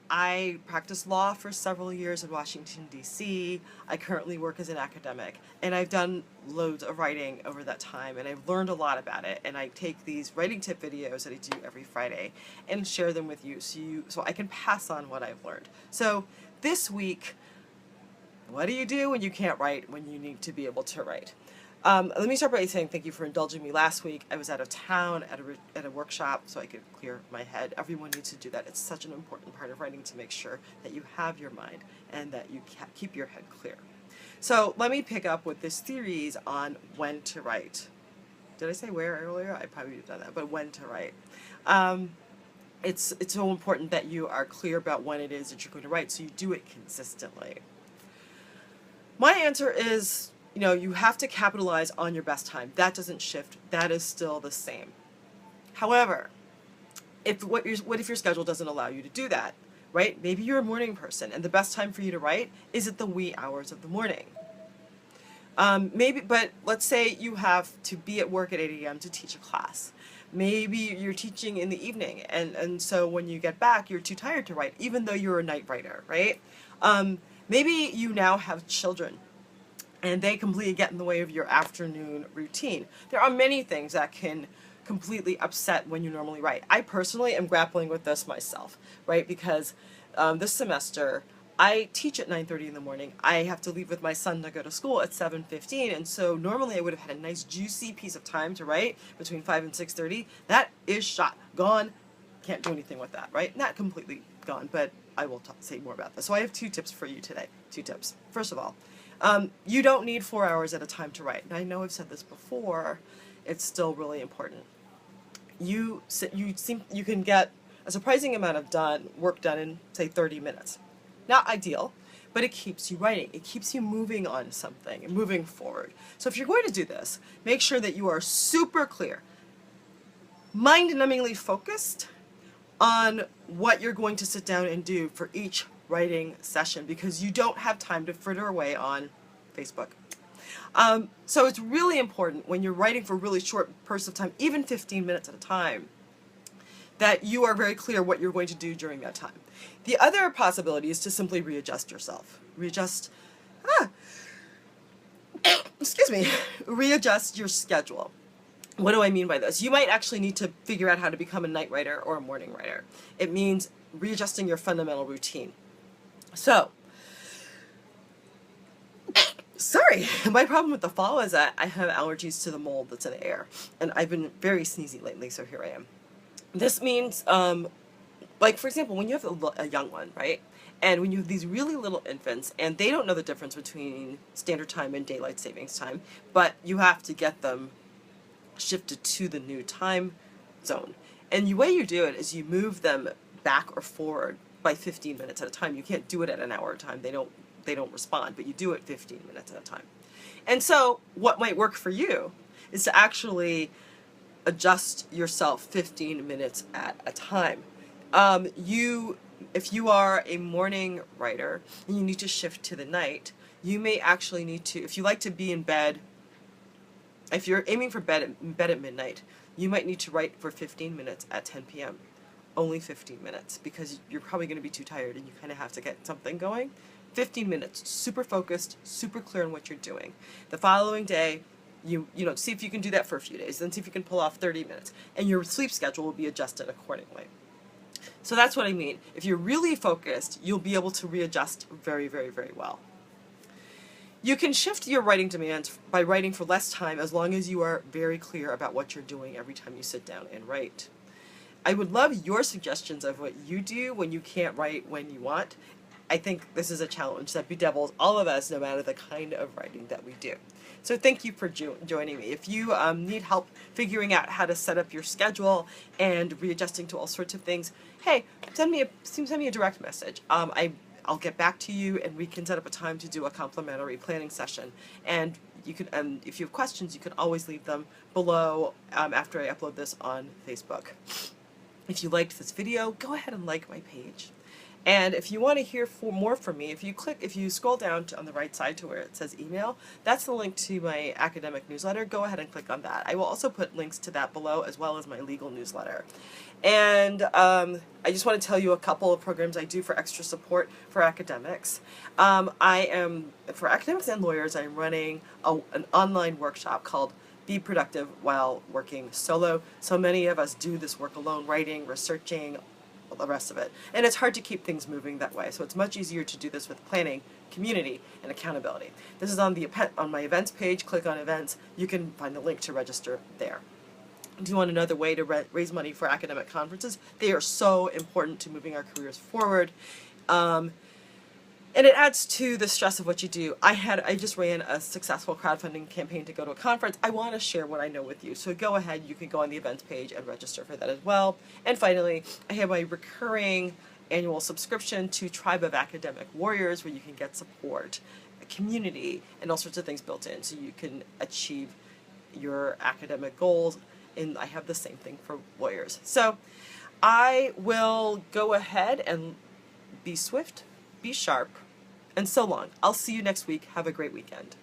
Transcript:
I practiced law for several years in Washington, D.C. I currently work as an academic, and I've done loads of writing over that time, and I've learned a lot about it. And I take these writing tip videos that I do every Friday and share them with you so I can pass on what I've learned. So this week, what do you do when you can't write when you need to be able to write? Let me start by saying thank you for indulging me last week. I was out of town at a workshop so I could clear my head. Everyone needs to do that. It's such an important part of writing to make sure that you have your mind and that you keep your head clear. So let me pick up with this series on when to write. Did I say where earlier? I probably have done that, but when to write. It's so important that you are clear about when it is that you're going to write so you do it consistently. My answer is, you have to capitalize on your best time. That doesn't shift. That is still the same. However, what if your schedule doesn't allow you to do that, right? Maybe you're a morning person and the best time for you to write is at the wee hours of the morning. But let's say you have to be at work at 8 a.m. to teach a class. Maybe you're teaching in the evening, and so when you get back, you're too tired to write, even though you're a night writer, right? Maybe you now have children and they completely get in the way of your afternoon routine. There are many things that can completely upset when you normally write. I personally am grappling with this myself, right? Because this semester, I teach at 9:30 in the morning. I have to leave with my son to go to school at 7:15, and so normally I would have had a nice juicy piece of time to write between 5 and 6:30. That is shot, gone. Can't do anything with that, right? Not completely gone, but I will say more about this. So I have 2 tips for you today. 2 tips. First of all, you don't need 4 hours at a time to write. And I know I've said this before. It's still really important. You can get a surprising amount of work done in, say, 30 minutes. Not ideal, but it keeps you writing. It keeps you moving on something and moving forward. So if you're going to do this, make sure that you are super clear, mind-numbingly focused on what you're going to sit down and do for each writing session, because you don't have time to fritter away on Facebook. So it's really important when you're writing for really short bursts of time, even 15 minutes at a time, that you are very clear what you're going to do during that time. The other possibility is to simply readjust yourself. Readjust your schedule. What do I mean by this? You might actually need to figure out how to become a night writer or a morning writer. It means readjusting your fundamental routine. So, sorry, my problem with the fall is that I have allergies to the mold that's in the air, and I've been very sneezy lately, so here I am. This means, like for example, when you have a young one, right? And when you have these really little infants, and they don't know the difference between standard time and daylight savings time, but you have to get them shifted to the new time zone. And the way you do it is you move them back or forward by 15 minutes at a time. You can't do it at an hour at a time. They don't respond, but you do it 15 minutes at a time. And so what might work for you is to actually adjust yourself 15 minutes at a time. If you are a morning writer and you need to shift to the night, you may actually need to, if you like to be in bed, if you're aiming for bed at midnight, you might need to write for 15 minutes at 10 p.m. Only 15 minutes, because you're probably going to be too tired and you kind of have to get something going. 15 minutes, super focused, super clear on what you're doing. The following day, see if you can do that for a few days, then see if you can pull off 30 minutes, and your sleep schedule will be adjusted accordingly. So that's what I mean. If you're really focused, you'll be able to readjust very, very, very well. You can shift your writing demands by writing for less time as long as you are very clear about what you're doing every time you sit down and write. I would love your suggestions of what you do when you can't write when you want. I think this is a challenge that bedevils all of us, no matter the kind of writing that we do. So thank you for joining me. If you need help figuring out how to set up your schedule and readjusting to all sorts of things, hey, send me a direct message. I'll get back to you, and we can set up a time to do a complimentary planning session. And you can, if you have questions, you can always leave them below after I upload this on Facebook. If you liked this video, go ahead and like my page. And if you want to hear more from me, if you scroll down on the right side to where it says email, that's the link to my academic newsletter. Go ahead and click on that. I will also put links to that below, as well as my legal newsletter. And I just want to tell you a couple of programs I do for extra support for academics. For academics and lawyers, I'm running an online workshop called Be Productive While Working Solo. So many of us do this work alone, writing, researching, the rest of it. And it's hard to keep things moving that way. So it's much easier to do this with planning, community, and accountability. This is on my events page. Click on events. You can find the link to register there. Do you want another way to raise money for academic conferences? They are so important to moving our careers forward. And it adds to the stress of what you do. I just ran a successful crowdfunding campaign to go to a conference. I want to share what I know with you. So go ahead, you can go on the events page and register for that as well. And finally, I have my recurring annual subscription to Tribe of Academic Warriors, where you can get support, a community, and all sorts of things built in so you can achieve your academic goals. And I have the same thing for lawyers. So I will go ahead and be swift, be sharp, and so long. I'll see you next week. Have a great weekend.